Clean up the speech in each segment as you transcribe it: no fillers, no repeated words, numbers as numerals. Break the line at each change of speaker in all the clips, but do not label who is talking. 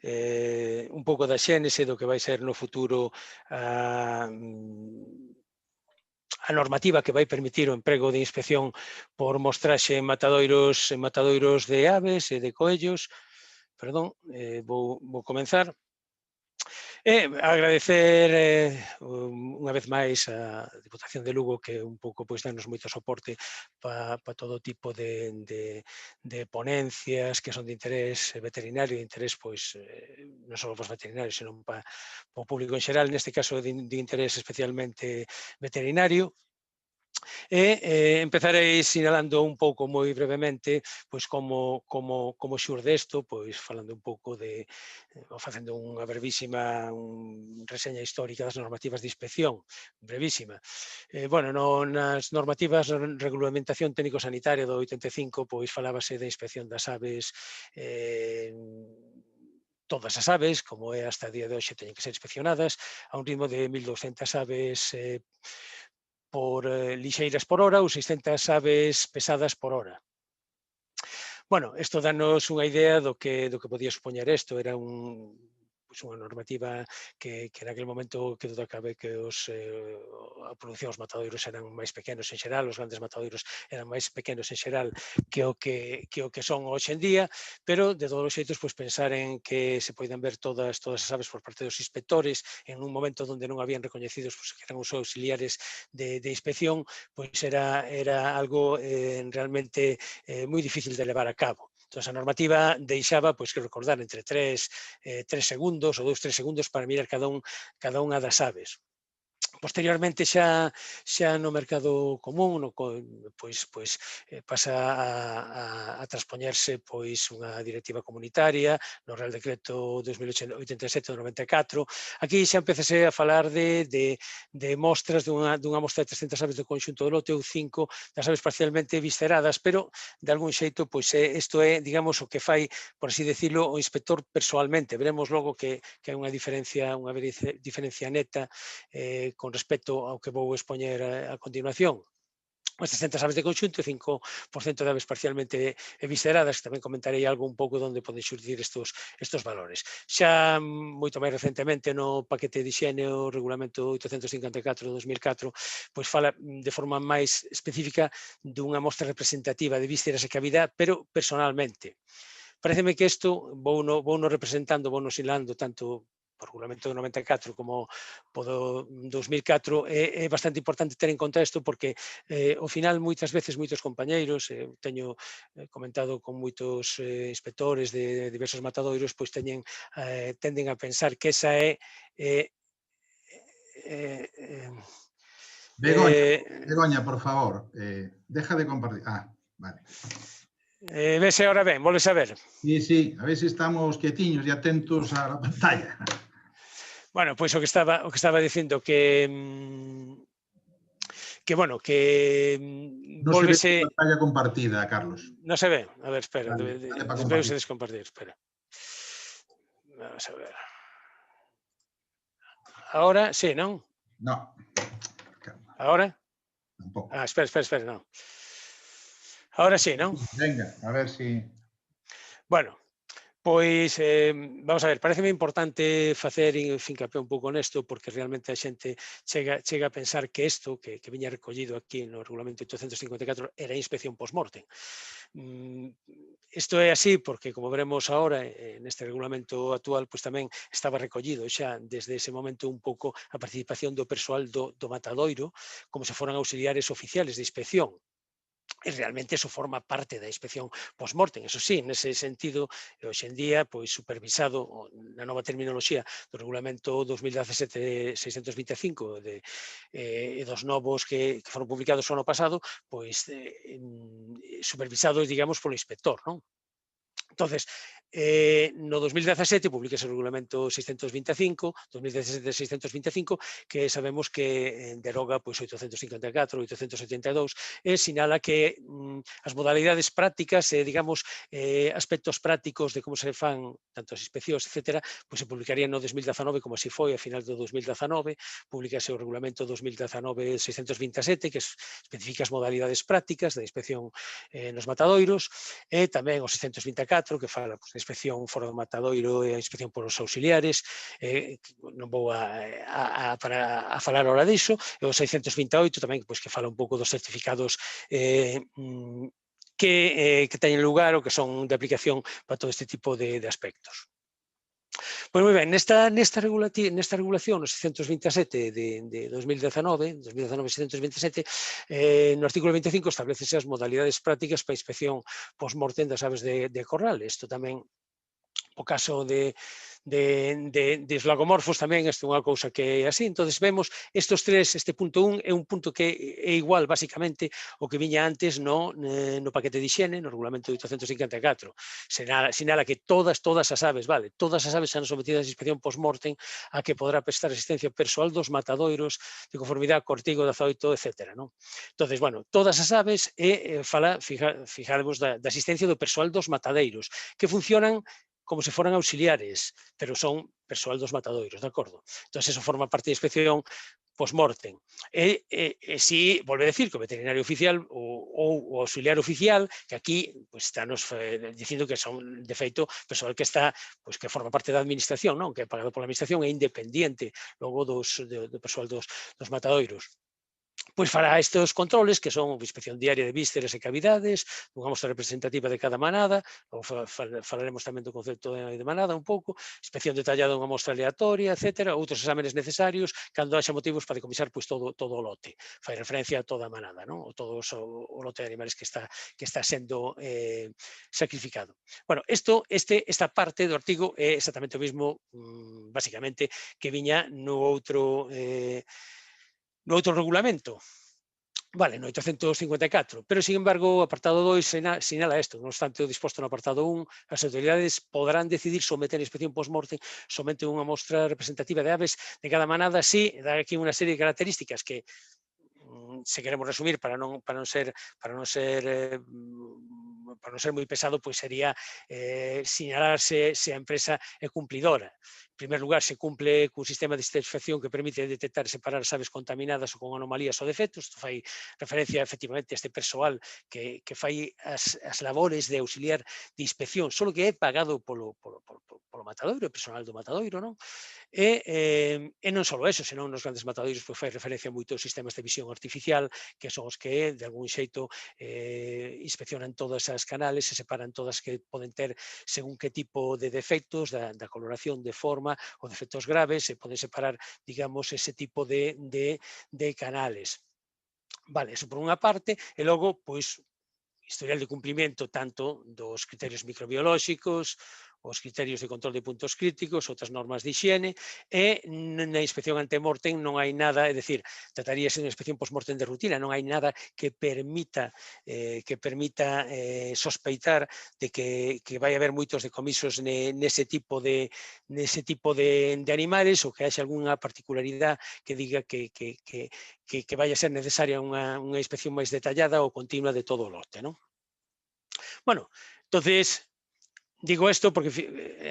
un pouco da xénese do que vai ser no futuro a normativa que vai permitir o emprego de inspección por mostraxe en matadoiros de aves e de coellos. Perdón, vou comenzar. Agradecer unha vez máis a Diputación de Lugo que un pouco danos moito soporte para todo tipo de ponencias que son de interés veterinario, de interés non só para os veterinarios, senón para o público en xeral, neste caso de interés especialmente veterinario. Empezarei sinalando un pouco moi brevemente como xurde isto, falando un pouco facendo unha brevísima reseña histórica das normativas de inspección, brevísima. Nas normativas de regulamentación técnico-sanitaria do 85, falábase da inspección das aves, todas as aves, como é hasta a día de hoxe, teñen que ser inspeccionadas a un ritmo de 1.200 aves por lixeiras por hora ou 600 aves pesadas por hora. Isto danos unha idea do que podía supoñer isto. Era unha normativa que naquele momento que duda cabe que a produción dos matadoiros eran máis pequenos en xeral, os grandes matadoiros eran máis pequenos en xeral que o que son hoxe en día, pero de todos os xeitos pensar en que se poden ver todas as aves por parte dos inspectores en un momento onde non habían recoñecidos que eran os auxiliares de inspección, era algo realmente moi difícil de levar a cabo. Entón, a normativa deixaba que recordar entre 3 segundos ou 2-3 segundos para mirar cada unha das aves. Posteriormente xa no mercado común pasa a transpoñerse unha directiva comunitaria no Real Decreto 2087/94. Aquí xa empezase a falar de mostras dunha mostra de 300 aves do conxunto do lote ou 5 das aves parcialmente visceradas, pero de algún xeito isto é, digamos, o que fai, por así decirlo, o inspector persoalmente. Veremos logo que hai unha diferencia neta con respecto ao que vou expoñer a continuación. As 300 aves de conxunto e 5% de aves parcialmente visceradas, que tamén comentarei algo un pouco onde poden xurdir estos valores. Xa moito máis recentemente no paquete de higiene, o Regulamento 854/2004, fala de forma máis específica dunha mostra representativa de vísceras e cavidade, pero personalmente. Pareceme que isto vouno representando, vouno sinalando tanto por Regulamento do 94 como do 2004, é bastante importante ter en conta isto porque ao final moitas veces moitos compañeiros, teño comentado con moitos inspectores de diversos matadoiros, tenden a pensar que esa é
Begoña, por favor, deja de compartir. Vale.
Vese ahora ben, volves a ver?
Sí, a ver se estamos quietiños e atentos á pantalla.
O que estaba dicindo que
non se ve a pantalla compartida, Carlos.
Non se ve? A ver, espera,
Vale,
descompartir, espera. Vamos a ver. Ahora, sí, non?
No.
Ahora?
Tampouco.
Espera, non. Ahora sí, non?
Venga, a ver si...
Vamos a ver, pareceme importante facer fincapé un pouco nesto porque realmente a xente chega a pensar que isto que viña recollido aquí no Regulamento 854 era inspección post-mortem. Isto é así porque, como veremos agora, neste regulamento actual, tamén estaba recollido xa desde ese momento un pouco a participación do persoal do matadoiro como se foran auxiliares oficiales de inspección. E realmente iso forma parte da inspección post-mortem. Eso sí, nese sentido, hoxe en día, supervisado na nova terminoloxía do Regulamento 2017/625 e dos novos que foron publicados o ano pasado, supervisados, digamos, polo inspector, non? Entonces, no 2017 publicase o Regulamento 625, 2017/625, que sabemos que deroga 854, 872, e sinala que as modalidades prácticas, digamos, aspectos prácticos de como se fan tanto as inspeccións, etc., se publicarían no 2019, como así foi a final do 2019, publicase o Regulamento 2019/627, que especifica as modalidades prácticas da inspección nos matadoiros, e tamén o 624, que fala de inspección fora do matadoiro e a inspección polos auxiliares, non vou a falar ahora diso, e o 628 tamén, pois, que fala un pouco dos certificados que teñen lugar ou que son de aplicación para todo este tipo de aspectos. Pois moi ben, nesta regulación, no 627 de 2019, 627, no artículo 25 establecese as modalidades prácticas para a inspección post-mortem das aves de corral. Isto tamén, o caso dos lagomorfos tamén, isto é unha cousa que é así. Entonces vemos estes tres, este punto 1 é un punto que é igual basicamente o que viña antes no paquete de higiene, no regulamento 854. Sinala que todas as aves, vale, todas as aves serán sometidas a inspección post-mortem a que poderá prestar asistencia persoal dos matadoiros de conformidade co artigo 18, etc. Entonces, bueno, todas as aves fijaremos da asistencia do persoal dos matadeiros, que funcionan como se foran auxiliares, pero son persoal dos matadoiros, de acordo? Entón, eso forma parte da inspección post-mortem. E si, volve a decir que o veterinario oficial ou o auxiliar oficial, que aquí pues, estános dicindo que son, de feito, persoal que está, pues, que forma parte da administración, non? Que é pagado pola administración, é independiente logo do persoal dos matadoiros. Pois fará estes controles, que son inspección diaria de vísceras e cavidades, unha mostra representativa de cada manada, ou falaremos tamén do concepto de manada un pouco, inspección detallada dunha mostra aleatoria, etc. Outros exámenes necesarios, cando haxa motivos para decomisar pois, todo o lote. Fai referencia a toda a manada, non? Ou todo o lote de animales que está sendo sacrificado. Bueno, esta parte do artigo é exactamente o mesmo, basicamente, que viña no outro regulamento. Vale, no 854, pero, sin embargo, o apartado 2 sinala isto. Non obstante o disposto no apartado 1, as autoridades poderán decidir someter a inspección post-mortem somente unha mostra representativa de aves de cada manada, si dá aquí unha serie de características que, se queremos resumir para non ser moi pesado, pois sería sinalar se a empresa é cumplidora. En primer lugar, se cumple cun sistema de inspección que permite detectar e separar as aves contaminadas ou con anomalías ou defectos. Isto fai referencia efectivamente a este persoal que fai as labores de auxiliar de inspección, só que é pagado polo matadoiro, o personal do matadoiro, non? E non só eso, senón nos grandes matadoiros pois fai referencia moito aos sistemas de visión artificial, que son os que, de algún xeito, inspeccionan todas as canales e separan todas que poden ter según que tipo de defectos, da coloración, de forma, ou defectos graves, e poden separar, digamos, ese tipo de canales. Vale, eso por unha parte, e logo, pois, historial de cumprimento tanto dos criterios microbiolóxicos, os criterios de control de puntos críticos, outras normas de higiene, e na inspección antemortem non hai nada, é dicir, trataríase de unha inspección post-mortem de rutina, non hai nada que permita sospeitar de que vai haber moitos decomisos nese tipo de animales, ou que haxe algunha particularidade que diga que vai a ser necesaria unha inspección máis detallada ou continua de todo o lote, non? Bueno, entonces, digo isto porque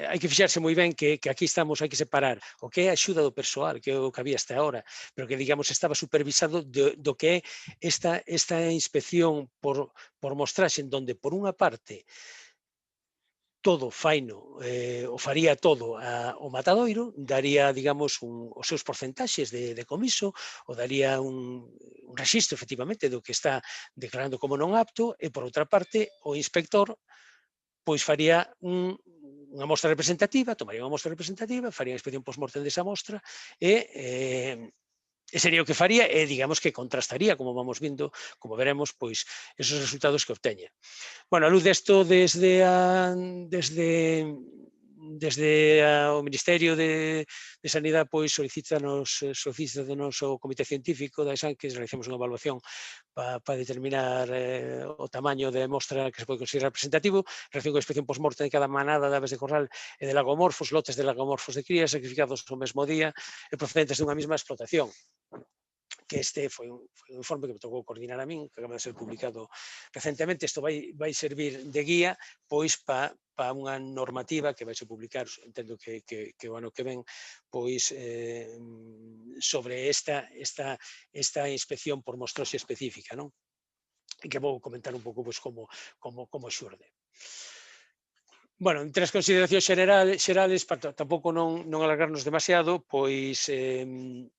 hai que fixarse moi ben que aquí hai que separar o que é a axuda do persoal, que é o que había hasta ahora, pero que, digamos, estaba supervisado do que é esta inspección por mostraxe, en donde, por unha parte, todo faino, o faría todo o matadoiro, daría, digamos, os seus porcentaxes de decomiso, ou daría un rexistro, efectivamente, do que está declarando como non apto, e, por outra parte, o inspector pois faría unha mostra representativa, tomaría unha mostra representativa, faría a inspección post-mortem desa mostra e sería o que faría e, digamos, que contrastaría, como vamos vindo, como veremos, pois, esos resultados que obteña. Bueno, a luz desto, desde o Ministerio de Sanidade, pois, solicítanos o Comité Científico da ESAN que realicemos unha evaluación para determinar o tamaño de mostra que se pode considerar representativo, en relación con a inspección post-mortem de cada manada de aves de corral e de lagomorfos, lotes de lagomorfos de cría sacrificados o mesmo día e procedentes dunha mesma explotación. Que este foi un informe que me tocou coordinar a min, que acaba de ser publicado recentemente. Isto vai servir de guía pois para unha normativa que vai se publicar, entendo que o ano que ven, pois sobre esta inspección por mostrose específica, non? E que vou comentar un pouco pois como xurde. Bueno, entre as consideracións xerales, para tampouco non alargarnos demasiado, pois en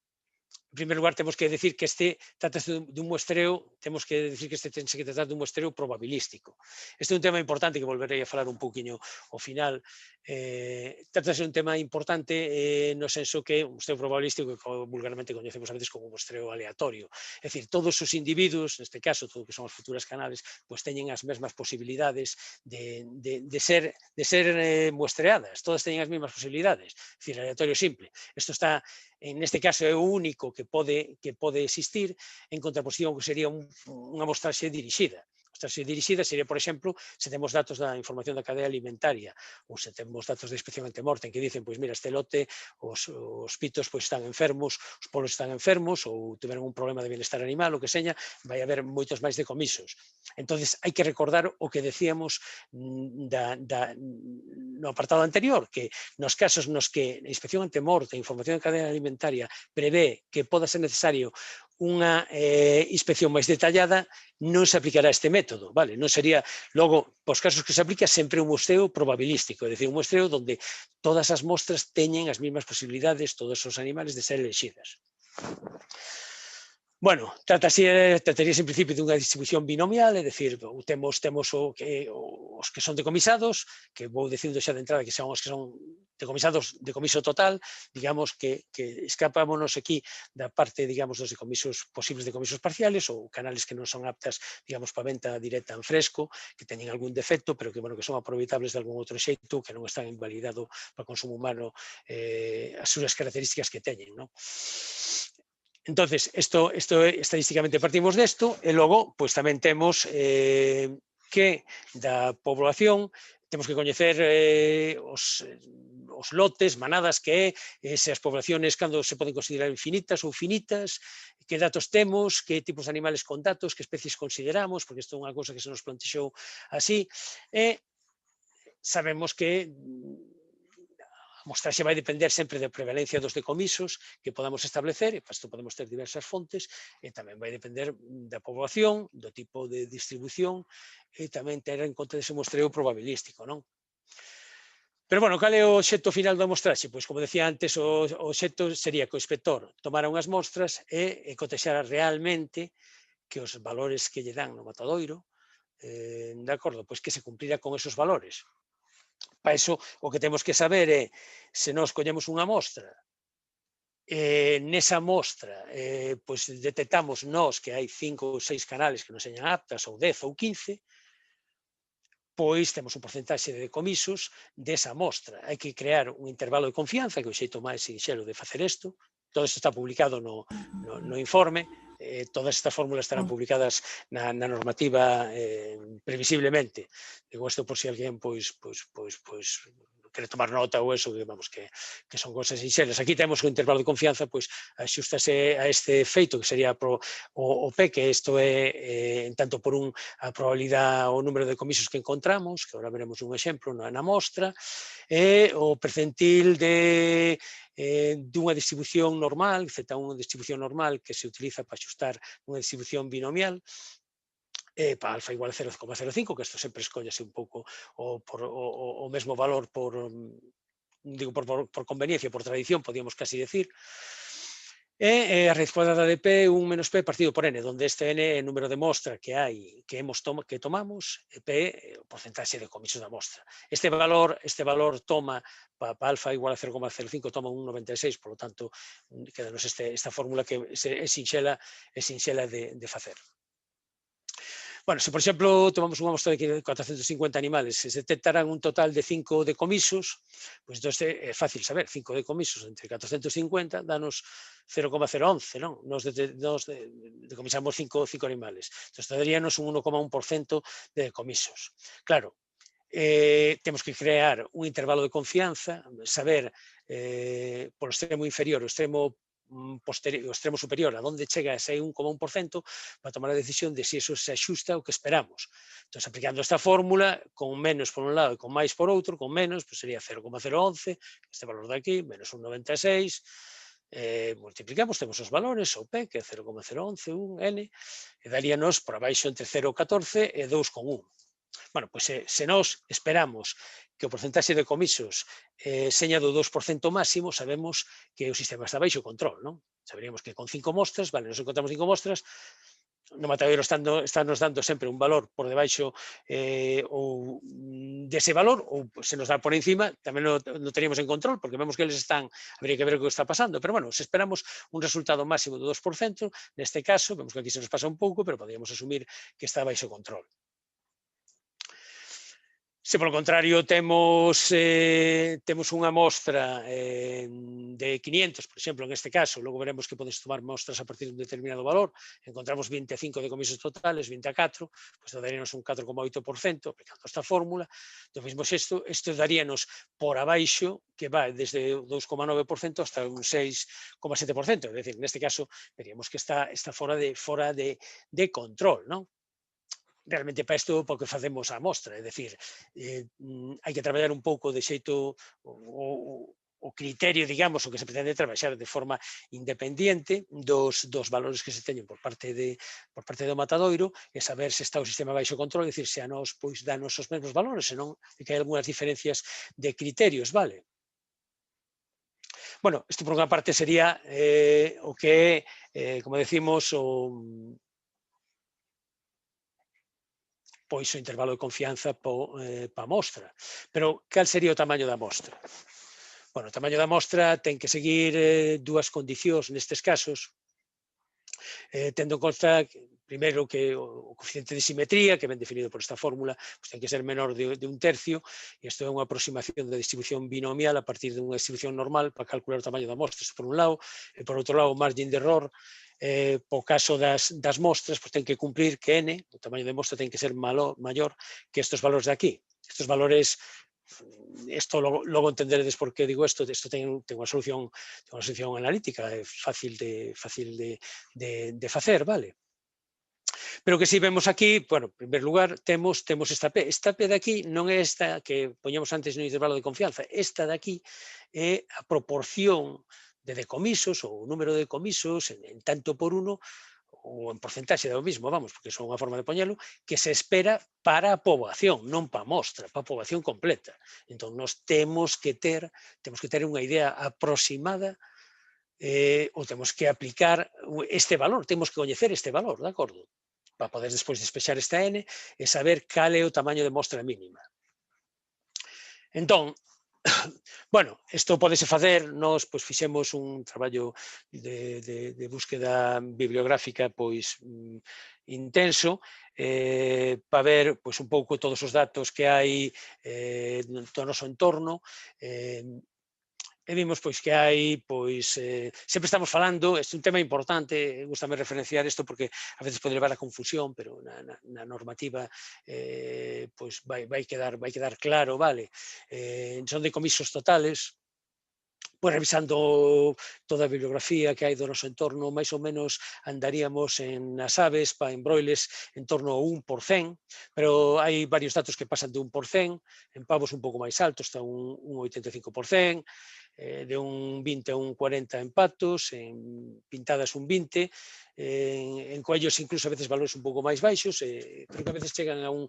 primeiro lugar, temos que decir que trátase dun muestreo, temos que decir que tense que tratar dun muestreo probabilístico. Este é un tema importante que volverei a falar un pouquiño ao final. Trátase dun tema importante no senso que un muestreo probabilístico que vulgarmente coñecemos a veces como un muestreo aleatorio. É dicir, todos os individuos, neste caso, todo o que son as futuras canales, pois teñen as mesmas posibilidades de ser muestreadas, todas teñen as mesmas posibilidades. É dicir, aleatorio simple. Isto está, en este caso, é o único que pode existir en contraposición que sería unha amostraxe dirixida. A amostraxe dirixida sería, por exemplo, se temos datos da información da cadea alimentaria ou se temos datos de inspección antemortem que dicen, pois mira, este lote, os pitos pois están enfermos, os polos están enfermos ou tiveron un problema de bienestar animal, o que seña, vai haber moitos máis decomisos. Entonces, hai que recordar o que decíamos no apartado anterior, que nos casos nos que a inspección antemortem, información da cadea alimentaria, prevé que poda ser necesario unha inspección máis detallada, non se aplicará este método, vale? Non sería, logo, pos casos que se aplica sempre un muestreo probabilístico, é dicir, un muestreo onde todas as mostras teñen as mesmas posibilidades, todos os animales, de ser elexidas. Bueno, trataríase en principio dunha distribución binomial, é dicir, temos os que son decomisados, que vou dicindo xa de entrada que son os que son decomisados, decomiso total, digamos que escapámonos aquí da parte, digamos, dos decomisos, posibles decomisos parciales ou canales que non son aptas, digamos, para venta directa en fresco, que teñen algún defecto, pero que, bueno, que son aproveitables de algún outro xeito, que non están invalidado para consumo humano as súas características que teñen, non? Entonces, isto estadísticamente partimos desto e logo, pois tamén temos que da población temos que coñecer os lotes, manadas, que é, se as poblaciones cando se poden considerar infinitas ou finitas, que datos temos, que tipos de animales con datos, que especies consideramos, porque isto é unha cousa que se nos plantexou así, e sabemos que a mostraxe vai depender sempre da prevalencia dos decomisos que podamos establecer, e para isto podemos ter diversas fontes, e tamén vai depender da poboación, do tipo de distribución, e tamén ter en conta ese muestreo probabilístico, non? Pero, bueno, cal é o obxecto final da mostraxe? Pois, como decía antes, o obxecto sería que o inspector tomara unhas mostras e cotexara realmente que os valores que lle dan no matadoiro, de acordo, pois que se cumplira con esos valores. Para iso, o que temos que saber é, se nós collemos unha mostra, nesa mostra pois detectamos nós que hai 5 ou 6 canales que non señan aptas, ou 10 ou 15, pois temos un porcentaxe de decomisos desa mostra. Hai que crear un intervalo de confianza, que é o xeito máis sinxelo de facer isto. Todo isto está publicado no informe. Todas estas fórmulas estarán publicadas na normativa previsiblemente. Digo isto por si alguén pois quere tomar nota ou eso, que vamos, que son cosas sinxelas. Aquí temos un intervalo de confianza, pois axustase a este feito, que sería o P, que isto é en tanto por a probabilidade, o número de comisos que encontramos, que agora veremos un exemplo na mostra, e o percentil dunha distribución normal, Z1, unha distribución normal que se utiliza para axustar unha distribución binomial, para alfa igual a 0,05, que isto sempre escollase un pouco o mesmo valor por conveniencia, por tradición, podíamos casi decir. E a raíz cuadrada de P, 1 menos P partido por N, onde este N é o número de mostra que tomamos, e P é o porcentaxe de comisos da mostra. Este valor toma, para alfa igual a 0,05, toma un 96, por lo tanto, quedanos esta fórmula que é sinxela de facer. Bueno, se por exemplo tomamos unha mostra de 450 animales, se detectaran un total de 5 decomisos, pois entón é fácil saber, 5 decomisos entre 450 danos 0,011, non? Nos decomisamos 5 animales. Entón daríanos un 1,1% de decomisos. Claro, temos que crear un intervalo de confianza, saber polo extremo inferior, o extremo posterior, o extremo superior, a onde chega ese 1,1%, para tomar a decisión de se iso se axusta ao que esperamos. Entón, aplicando esta fórmula, con menos por un lado e con máis por outro, con menos, pues sería 0,011, este valor de aquí, menos un 96, multiplicamos, temos os valores, o P, que é 0,011, 1, N, e daríanos por abaixo entre 0,14 e 2,1. Bueno, pois se nós esperamos que o porcentaxe de comisos seña do 2% máximo, sabemos que o sistema está baixo control, non? Saberíamos que con 5 mostras, vale, nos encontramos 5 mostras, no matadoiro nos dando sempre un valor por debaixo ou dese valor, ou se nos dá por encima, tamén lo teríamos en control, porque vemos que eles están, habría que ver o que está pasando, pero bueno, se esperamos un resultado máximo do 2%, neste caso, vemos que aquí se nos pasa un pouco, pero podríamos asumir que está baixo control. Se, polo contrario, temos unha mostra de 500, por exemplo, en este caso, logo veremos que podes tomar mostras a partir de un determinado valor, encontramos 25 decomisos totales, 24, pois daríanos un 4,8%, aplicando esta fórmula. Do mesmo xesto, isto daríanos por abaixo, que va desde o 2,9% hasta un 6,7%, é dicir, neste caso, veríamos que está fora de control, non? Realmente para isto porque facemos a mostra, é dicir, hai que traballar un pouco de xeito o criterio, digamos, o que se pretende traballar de forma independente dos valores que se teñen por parte do matadoiro e saber se está o sistema baixo control, é dicir, se a nós pois danos os mesmos valores, senón que hai algunhas diferencias de criterios, vale? Bueno, isto por unha parte sería o que é, como decimos, pois o intervalo de confianza pa mostra. Pero cal sería o tamaño da mostra? Bueno, o tamaño da mostra ten que seguir dúas condicións nestes casos, tendo en conta, primeiro, que o coeficiente de simetría, que ven definido por esta fórmula, pues ten que ser menor de un tercio, e isto é unha aproximación da distribución binomial a partir de unha distribución normal para calcular o tamaño da mostra, por un lado, e por outro lado, o margin de error, po caso das mostras, pues ten que cumplir que n, o tamaño de mostra ten que ser maior que estes valores de aquí. Estes valores, isto logo entenderedes por que digo isto ten unha solución analítica, é fácil de facer, vale? Pero que si vemos aquí, bueno, en primeiro lugar, temos esta P. Esta P de aquí non é esta que poñemos antes no intervalo de confianza. Esta de aquí é a proporción de decomisos ou o número de decomisos en tanto por uno ou en porcentaxe do mismo, vamos, porque son unha forma de poñelo, que se espera para a poboación, non para a mostra, para a poboación completa. Entón, nós temos que ter unha idea aproximada ou temos que aplicar este valor, temos que coñecer este valor, de acordo? Para poder despois despexar esta n e saber cal é o tamaño de mostra mínima. Entón, bueno, isto pódese facer, nós pois fixemos un traballo de búsqueda bibliográfica pois intenso para ver pois un pouco todos os datos que hai do noso entorno, e vimos pois que hai, sempre estamos falando, este é un tema importante, gustame referenciar isto porque a veces pode levar a confusión, pero na normativa pois vai quedar claro, vale? Son decomisos totales, pois revisando toda a bibliografía que hai do noso entorno, máis ou menos andaríamos nas aves, en broiles, en torno ao 1%, pero hai varios datos que pasan de 1%, en pavos un pouco máis alto, está un 85%, de un 20 a un 40 en patos, en pintadas un 20, en coellos incluso a veces valores un pouco máis baixos, creo que a veces chegan a 1,4.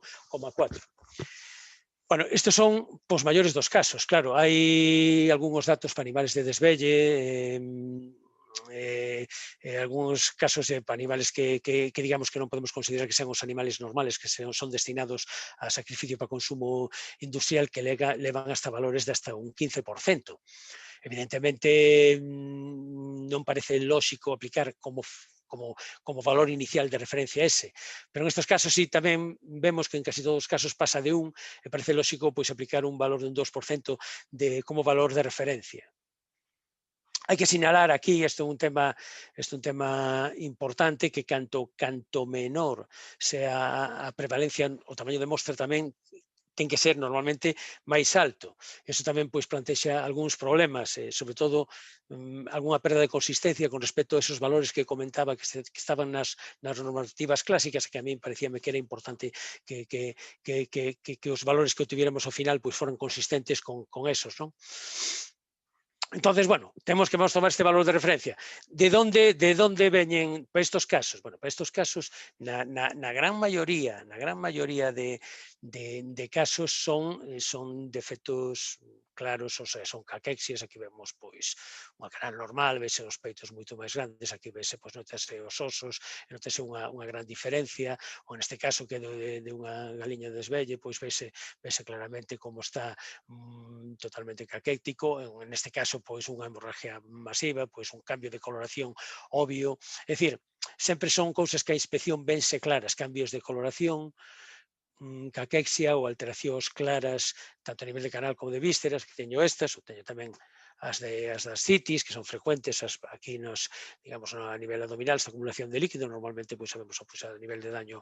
Bueno, estes son os maiores dos casos, claro, hai algúns datos para animales de desvelle, algúns casos para animales que digamos que non podemos considerar que sean os animales normales, que son destinados a sacrificio para consumo industrial, que levan hasta valores de hasta un 15%. Evidentemente, non parece lóxico aplicar como valor inicial de referencia ese. Pero en estes casos sí tamén vemos que en casi todos os casos pasa de 1 e parece lóxico pois aplicar un valor de un 2% como valor de referencia. Hai que sinalar aquí, isto é un tema importante, que canto menor sea a prevalencia, o tamaño de mostra tamén ten que ser normalmente máis alto. Iso tamén pois plantexa algúns problemas, sobre todo algunha perda de consistencia con respecto a esos valores que comentaba que estaban nas normativas clásicas, que a mí parecíame que era importante que os valores que obtiviéramos ao final pois foran consistentes con esos, non? Entonces, bueno, temos que tomar este valor de referencia. De onde veñen para estes casos? Bueno, para estes casos, na gran maioría de casos son defectos claros, o sea, son caquexias. Aquí vemos, pois, unha canal normal, vese os peitos moito máis grandes, aquí vese, pois, notase os osos, notase unha gran diferencia, ou neste caso que de unha galiña de desvelle, pois vese claramente como está totalmente caquético, neste caso, pois, unha hemorragia masiva, pois, un cambio de coloración obvio. É dicir, sempre son cousas que a inspección vense claras, cambios de coloración, caquexia ou alteracións claras, tanto a nivel de canal como de vísceras, que teño estas, ou teño tamén as das citis, que son frecuentes, aquí digamos, a nivel abdominal, esta acumulación de líquido, normalmente pois sabemos pois, a nivel de daño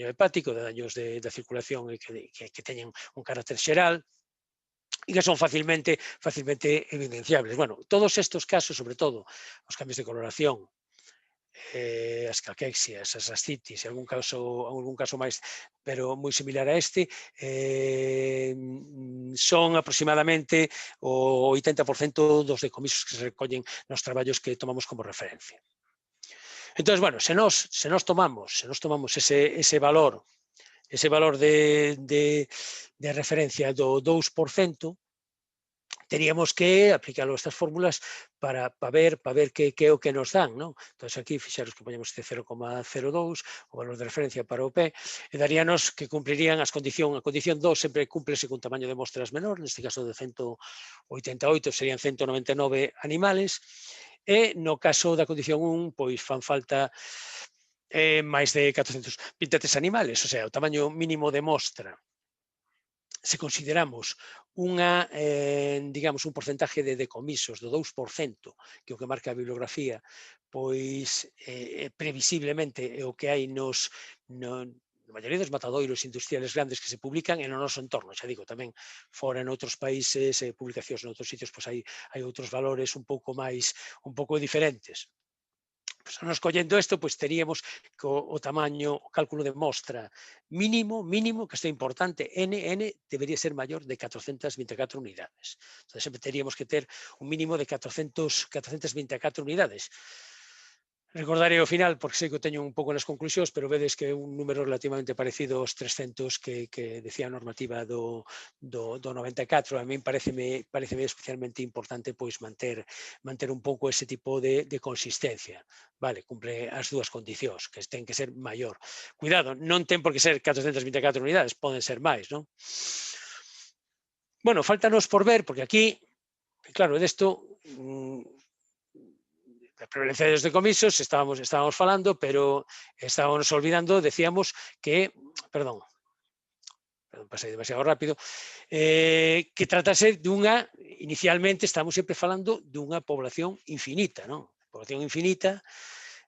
hepático, de daños da circulación e que teñen un carácter xeral, e que son facilmente evidenciables. Bueno, todos estes casos, sobre todo, os cambios de coloración, as caquexias, as ascitis, algún caso máis, pero moi similar a este, son aproximadamente o 80% dos decomisos que se recollen nos traballos que tomamos como referencia. Entón, bueno, se nós tomamos ese valor de referencia do 2%, teríamos que aplicar estas fórmulas para ver que é o que nos dan, non? Entón, aquí, fixaros que poñemos este 0,02, o valor de referencia para o P, e daríanos que cumplirían a condición 2 sempre cúmplese con tamaño de mostras menor, neste caso de 188 serían 199 animales, e no caso da condición 1, pois fan falta máis de 423 animales, o sea, o tamaño mínimo de mostra. Se consideramos digamos, un porcentaje de decomisos do 2%, que é o que marca a bibliografía, pois previsiblemente é o que hai na maioría dos matadoiros industriales grandes que se publican e no noso entorno. Xa digo, tamén fora en outros países, publicacións en outros sitios, pois hai outros valores un pouco diferentes. Pues, nos collendo isto, pois teríamos que o tamaño, o cálculo de mostra mínimo, que isto é importante, N debería ser maior de 424 unidades. Entón, sempre teríamos que ter un mínimo de 424 unidades. Recordarei ao final, porque sei que o teño un pouco nas conclusións, pero vedes que é un número relativamente parecido aos 300 que decía a normativa do 94. A min pareceme especialmente importante pois manter un pouco ese tipo de consistencia. Vale, cumple as dúas condicións, que ten que ser maior. Cuidado, non ten por que ser 424 unidades, poden ser máis, non? Bueno, faltanos por ver, porque aquí, claro, desto a prevalencia dos decomisos estábamos falando, pero estábamos olvidando, decíamos que, perdón, pasei demasiado rápido, que tratase inicialmente estamos sempre falando dunha población infinita, non? Población infinita,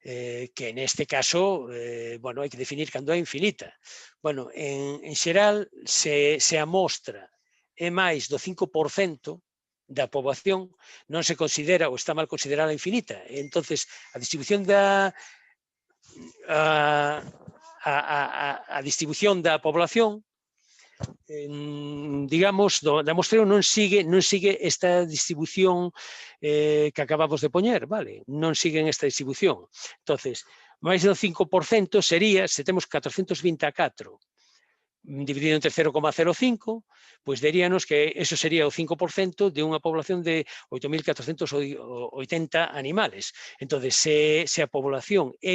que neste caso, bueno, hai que definir cando é infinita. Bueno, en xeral, se a mostra é máis do 5%, da poboación non se considera ou está mal considerada infinita. Entonces, a distribución da población, digamos, da mostreo non sigue esta distribución que acabamos de poñer, vale? Non siguen esta distribución. Entonces, máis do 5% sería, se temos 424 dividido entre 0,05, pois diríanos que eso sería o 5% de unha población de 8.480 animales. Entón, se a población é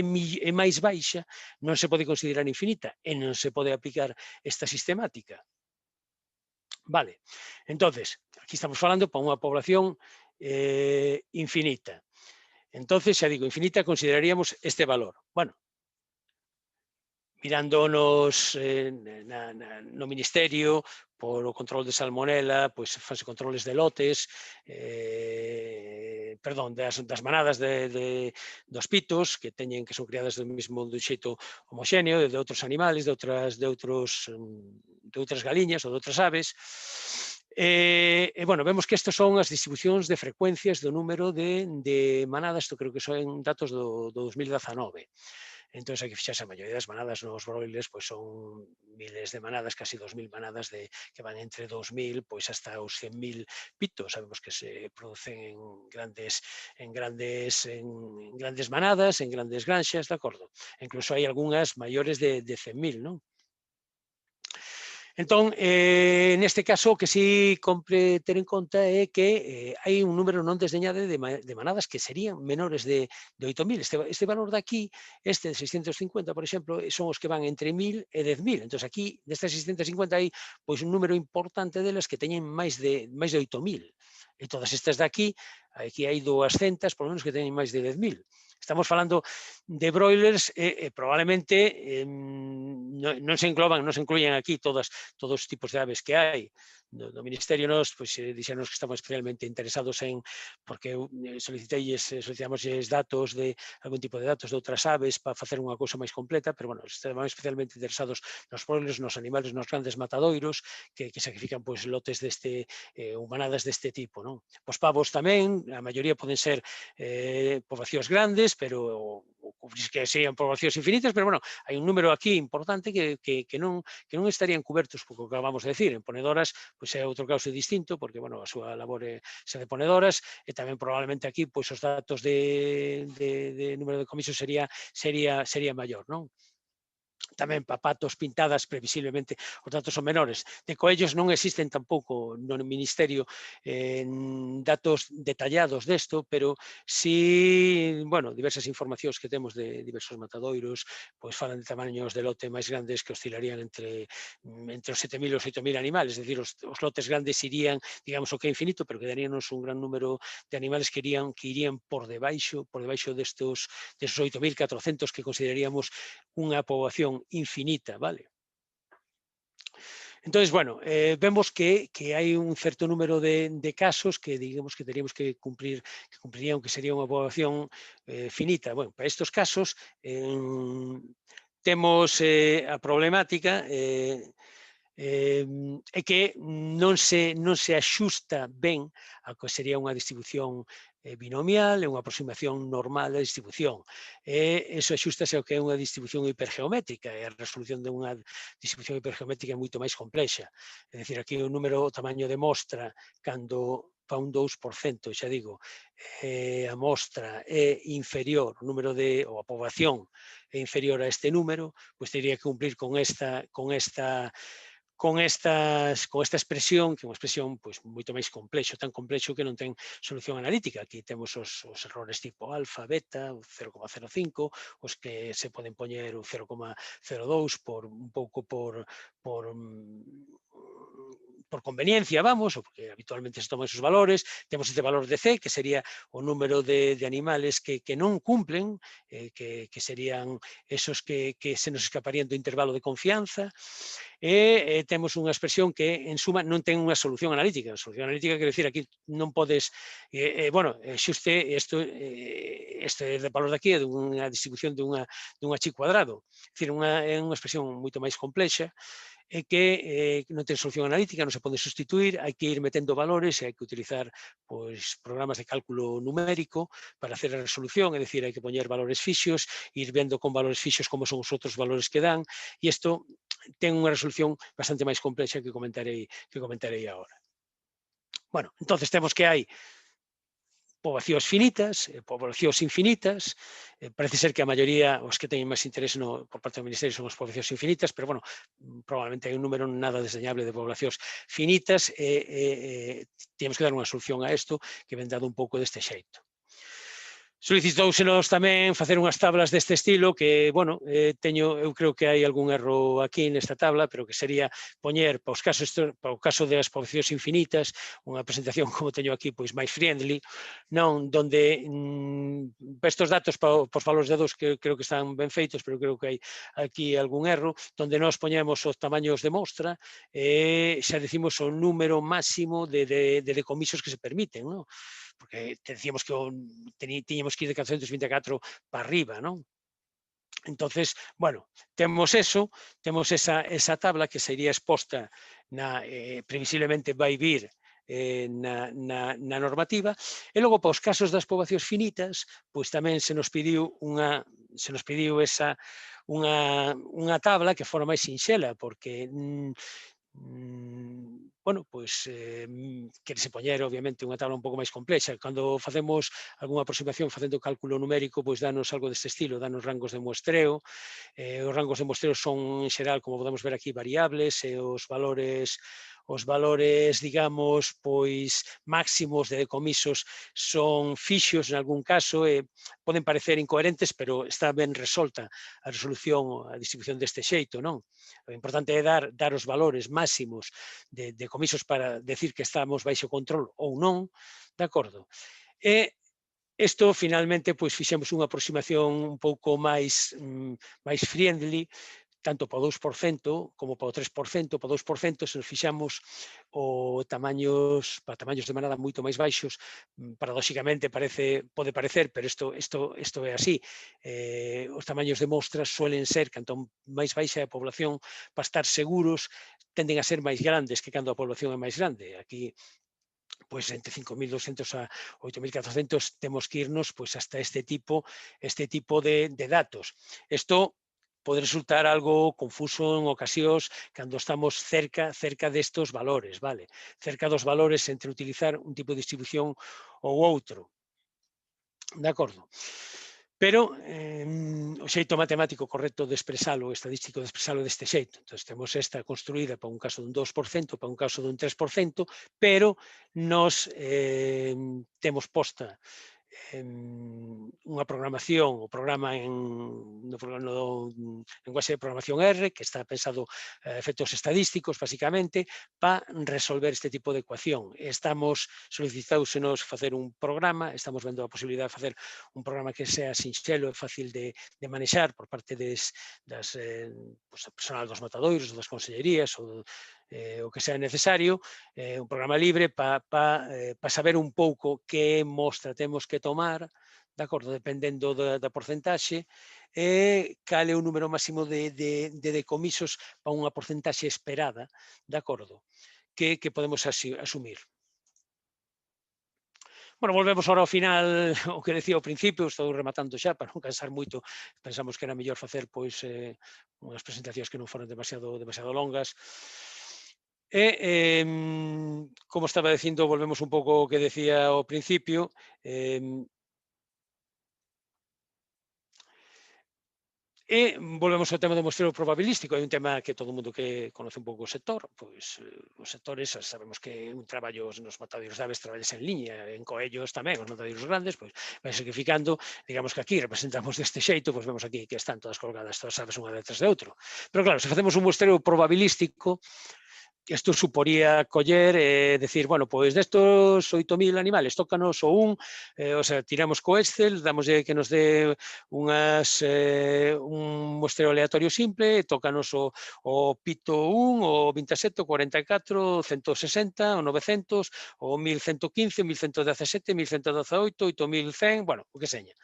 máis baixa, non se pode considerar infinita e non se pode aplicar esta sistemática. Vale, entón, aquí estamos falando para unha población infinita. Entón, xa digo, infinita consideraríamos este valor. Bueno, mirándonos no Ministerio por o control de salmonela, pois fanse controles de lotes, perdón, das manadas dos pitos que son criadas dun xeito homoxéneo, de outros animales, de outras galiñas ou de outras aves. Bueno, vemos que estas son as distribucións de frecuencias do número de manadas, isto creo que son datos do 2019. Entón, hai que fixarse a maioría das manadas nos broilers, pois son miles de manadas, casi 2000 manadas que van entre 2000 pois hasta os 100.000 pitos. Sabemos que se producen en grandes manadas, en grandes granxas, de acordo? Incluso hai algunhas maiores de 100.000, non? Entón, neste caso, o que sí compre ter en conta é que hai un número non desdeñado de manadas que serían menores de 8.000. Este valor de aquí, este de 650, por exemplo, son os que van entre 1.000 e 10.000. Entón, aquí, destas 650, hai pois un número importante delas que teñen máis de 8.000. E todas estas de aquí hai 200, por lo menos, que teñen máis de 10.000. Estamos falando de broilers probablemente non se incluyen aquí todos os tipos de aves que hai. No Ministerio nos dixeron que estamos especialmente interesados porque solicitamos datos algún tipo de datos de outras aves para facer unha cousa máis completa, pero bueno, estamos especialmente interesados nos broilers, nos animales, nos grandes matadoiros que sacrifican lotes ou manadas deste tipo, non? Os pavos tamén, a maioría poden ser poboacións grandes, pero que sean poboacións infinitas, pero bueno, hai un número aquí importante que non estarían cubertos por o que acabamos de decir. En ponedoras, pois é outro caso distinto, porque, bueno, a súa labor é de ponedoras, e tamén probablemente aquí, pois os datos de número de comisos sería maior, non? Tamén para patos, pintadas, previsiblemente os datos son menores. De coellos non existen tampouco no Ministerio datos detallados desto, pero sí, bueno, diversas informacións que temos de diversos matadoiros, pois falan de tamaños de lote máis grandes que oscilarían entre os 7.000 e os 8.000 animales, es dicir, os lotes grandes irían, digamos, o que é infinito, pero quedaríanos un gran número de animales que irían por debaixo destes 8.400 que consideraríamos unha poboación infinita, vale? Entón, bueno, vemos que hai un certo número de casos que, digamos, que teríamos que cumprirían que sería unha poboación finita. Bueno, para estes casos temos a problemática é que non se axusta ben a que sería unha distribución binomial, é unha aproximación normal da distribución. Eso axústase ao que é unha distribución hipergeométrica, e a resolución de unha distribución hipergeométrica é moito máis complexa. É dicir, aquí o tamaño de mostra, cando fa un 2%, xa digo, a mostra é inferior, o número ou a poboación é inferior a este número, pois teria que cumplir con esta expresión, que é unha expresión moito máis complexo, tan complexo que non ten solución analítica. Aquí temos os errores tipo alfa, beta, o 0,05, os que se poden poñer o 0,02 un pouco por conveniencia, vamos, ou porque habitualmente se toman esos valores. Temos este valor de C, que sería o número de animales que non cumplen, que serían esos que se nos escaparían do intervalo de confianza. E temos unha expresión que, en suma, non ten unha solución analítica. A solución analítica quer decir, aquí non podes, xuste este valor de aquí é dunha distribución dunha chi cuadrado. É dicir, é unha expresión moito máis complexa e que non ten solución analítica, non se pode sustituir, hai que ir metendo valores e hai que utilizar programas de cálculo numérico para hacer a resolución, é dicir, hai que poñer valores fixos, ir vendo con valores fixos como son os outros valores que dan, e isto ten unha resolución bastante máis complexa que comentarei agora. Bueno, entonces temos que hai poboacións finitas, poboacións infinitas, parece ser que a maioría, os que teñen máis interés por parte do Ministerio son as poboacións infinitas, pero, bueno, probablemente hai un número nada desdeñable de poboacións finitas e temos que dar unha solución a isto que ven dado un pouco deste xeito. Solicitoúsenos tamén facer unhas tablas deste estilo que, bueno, eu creo que hai algún erro aquí nesta tabla, pero que sería poñer para o caso das poboacións infinitas unha presentación como teño aquí, máis friendly, non donde para estes datos, para os valores de 2 que creo que están ben feitos, pero creo que hai aquí algún erro, donde nós poñemos os tamaños de mostra e xa decimos o número máximo de decomisos que se permiten, non? Porque decíamos que tiñamos que ir de 424 para arriba, non? Entonces, bueno, temos esa tabla que sería exposta previsiblemente vai vir na normativa, e logo para os casos das poboacións finitas, pois tamén se nos pediu unha se nos pediu unha tabla que fora máis sinxela, porque bueno, pois querese poñer obviamente unha tabla un pouco máis complexa. Cando facemos algunha aproximación facendo cálculo numérico, pois danos algo deste estilo, danos rangos de muestreo. Os rangos de muestreo son, en xeral, como podemos ver aquí, variables, e os valores, digamos, pois máximos de decomisos son fixos en algún caso, e poden parecer incoherentes, pero está ben resolta a resolución, a distribución deste xeito, non? O importante é dar os valores máximos de decomisos para decir que estamos baixo control ou non, de acordo? E isto, finalmente, pois fixemos unha aproximación un pouco máis friendly, tanto para o 2% como para o 3%. Para o 2%, se nos fixamos para tamaños de manada moito máis baixos, paradóxicamente pode parecer, pero isto é así. Os tamaños de mostras suelen ser, canto máis baixa a población, para estar seguros, tenden a ser máis grandes que cando a población é máis grande. Aquí, pois entre 5.200 a 8.400 temos que irnos pois hasta este tipo de datos. Isto pode resultar algo confuso en ocasións cando estamos cerca destos valores, vale? Cerca dos valores entre utilizar un tipo de distribución ou outro. De acordo? Pero o xeito matemático correcto de expresalo, estadístico de expresalo deste xeito. Entón, temos esta construída para un caso dun 2%, para un caso dun 3%, pero nos temos posta unha programación, o programa no lenguaxe de programación R, que está pensado a efectos estadísticos, basicamente, para resolver este tipo de ecuación. Estamos solicitándonos facer un programa, estamos vendo a posibilidade de facer un programa que sea sinxelo e fácil de manexar por parte das personal dos matadoiros, ou das consellerías, ou o que sea necesario, un programa libre para saber un pouco que mostra temos que tomar, de acordo, dependendo da porcentaxe, e cal é o número máximo de decomisos para unha porcentaxe esperada, de acordo, que podemos asumir. Bueno, volvemos ahora ao final, o que decía ao principio, estou rematando xa para non cansar moito, pensamos que era mellor facer pois unhas presentacións que non foran demasiado longas. E, como estaba dicindo, volvemos un pouco ao que decía ao principio, e volvemos ao tema do muestreo probabilístico. É un tema que todo o mundo que conoce un pouco o sector, pois os sectores sabemos que un traballo nos matadoiros de aves traballas en liña, en coellos tamén, os matadoiros grandes, pois vai sacrificando, digamos que aquí representamos deste xeito, pois vemos aquí que están todas colgadas, todas as aves unha detrás de outro. Pero claro, se facemos un muestreo probabilístico, isto suporía coller e decir, bueno, pois destos 8.000 animales, tócanos o un, o sea, tiramos co Excel, damoslle que nos dé un muestreo aleatorio simple, tócanos o pito 1, o 27, o 44, o 160, o 900, o 1.115, 1.117, 1.118, 8.100, bueno, o que seña.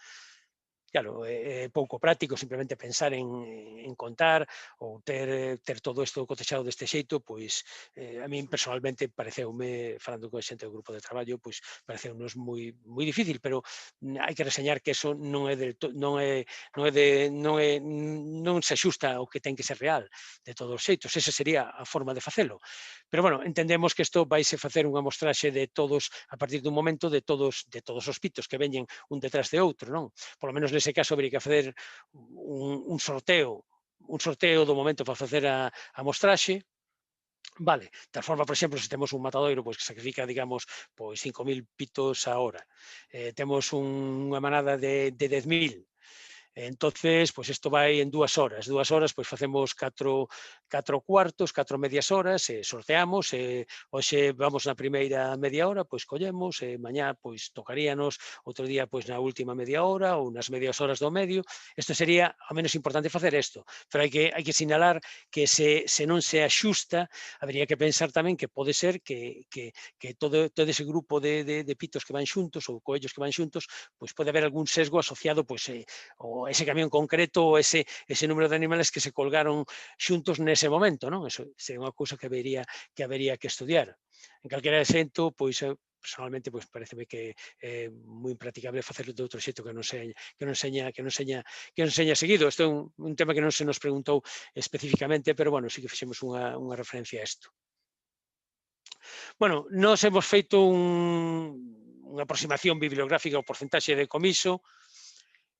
Claro, é pouco práctico simplemente pensar en contar ou ter todo isto cotexado deste xeito, pois a min personalmente pareceume, falando con xente do grupo de traballo, pois pareceunos moi difícil, pero hai que reseñar que eso non se axusta ao que ten que ser real de todos os xeitos, esa sería a forma de facelo. Pero, bueno, entendemos que isto vaise facer unha mostraxe de todos, a partir dun momento, de todos os pitos que veñen un detrás de outro, non? Por lo menos nese caso habería que facer un sorteo do momento para facer a mostraxe. Vale, tal forma, por exemplo, se temos un matadoiro pois, que sacrifica, digamos, pois 5.000 pitos a hora, temos unha manada de 10.000, entonces, pois isto vai en 2 horas. 2 horas, pois facemos 4 cuartos, 4 medias horas, e sorteamos, e hoxe vamos na primeira media hora, pois collemos, e mañá pois tocaríanos, outro día pois na última media hora, ou nas medias horas do medio. Isto sería, ao menos, importante facer isto, pero hai que sinalar que se non se axusta, habería que pensar tamén que pode ser que todo ese grupo de pitos que van xuntos, ou coellos que van xuntos, pois pode haber algún sesgo asociado pois, ese camión concreto ou ese número de animales que se colgaron xuntos nese momento, non? Eso sería unha cousa que habería que estudiar. En calquera xento, pois, personalmente, pois, pareceme que é moi impracticable facerlo de outro xeito que non seña seguido. Isto é un tema que non se nos preguntou especificamente, pero, bueno, sí que fixemos unha referencia a isto. Bueno, nós hemos feito unha aproximación bibliográfica ao porcentaxe de comiso.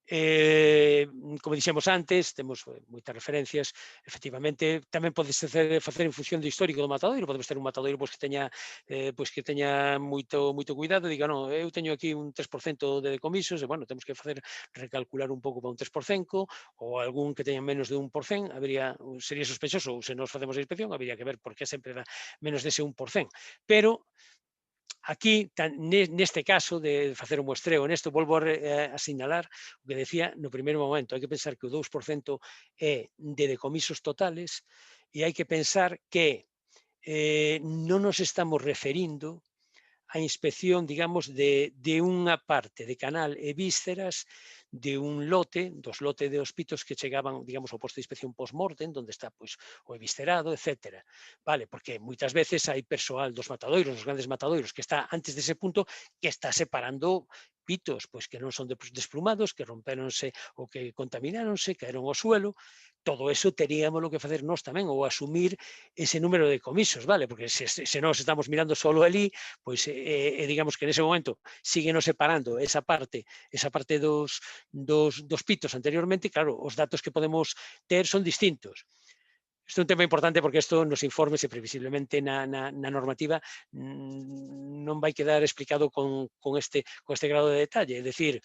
Como dixemos antes, temos moitas referencias, efectivamente, tamén podes facer en función do histórico do matadoiro, podemos ter un matadoiro pois, que teña moito cuidado, e diga, non, eu teño aquí un 3% de decomisos, e, bueno, temos que recalcular un pouco para un 3%, ou algún que teña menos de 1%, sería sospechoso, ou se nos facemos a inspección, habería que ver por que sempre dá menos dese 1%. Pero, aquí, neste caso de facer un muestreo nesto, volvo a sinalar o que decía no primeiro momento, hai que pensar que o 2% é de decomisos totales e hai que pensar que non nos estamos referindo a inspección, digamos, de unha parte de canal e vísceras de un lote, dos lotes de hospitos que chegaban, digamos, ao posto de inspección post-mortem, onde está pois, o eviscerado, etc. Vale, porque moitas veces hai persoal dos matadoiros, dos grandes matadoiros, que está antes dese punto, que está separando pitos, pois que non son desplumados, que rompéronse ou que contamináronse, caeron ao suelo. Todo eso teríamos que facer nós tamén, ou asumir ese número de comisos, vale? Porque se nós estamos mirando solo ali, pois digamos que nese momento síguenos separando esa parte dos pitos anteriormente, claro, os datos que podemos ter son distintos. Isto é un tema importante porque isto nos informes e previsiblemente na normativa non vai quedar explicado con este grado de detalle. É dicir,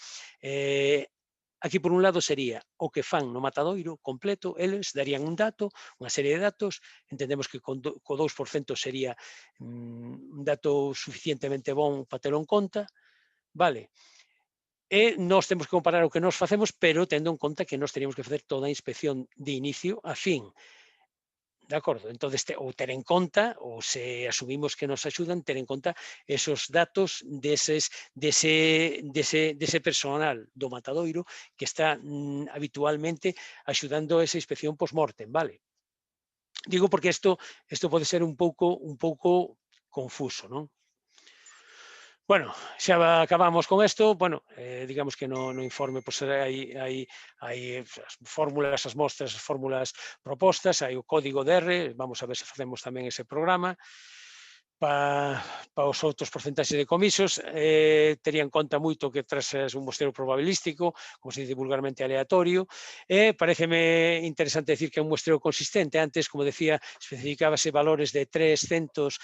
aquí, por un lado, sería o que fan no matadoiro completo, eles darían un dato, unha serie de datos, entendemos que co 2% sería un dato suficientemente bon para telo en conta, vale? E nós temos que comparar o que nós facemos, pero tendo en conta que nós teríamos que facer toda a inspección de inicio a fin. De acordo? Entón, ou ter en conta, ou se asumimos que nos axudan, ter en conta esos datos dese personal do matadoiro que está habitualmente axudando a esa inspección post-mortem, vale? Digo porque isto pode ser un pouco confuso, non? Bueno, xa acabamos con isto. Bueno, digamos que no informe pois, hai as fórmulas, as mostras, as fórmulas propostas, hai o código de R, vamos a ver se facemos tamén ese programa. Para os outros porcentaxes de comisos, tería en conta moito que tras un muestreo probabilístico, como se dice vulgarmente aleatorio, e pareceme interesante decir que é un muestreo consistente. Antes, como decía, especificábase valores de 300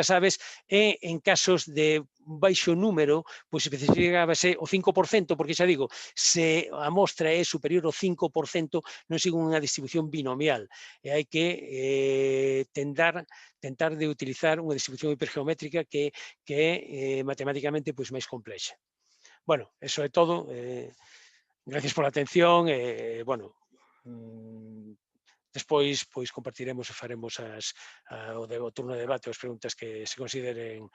aves, e en casos de baixo número, pois especificábase o 5%, porque xa digo, se a mostra é superior ao 5%, non sigue unha distribución binomial, e hai que tentar de utilizar unha distribución hipergeométrica que é matematicamente pois, máis complexa. Bueno, eso é todo. Gracias pola atención e, bueno, despois pois compartiremos e faremos o turno de debate, as preguntas que se consideren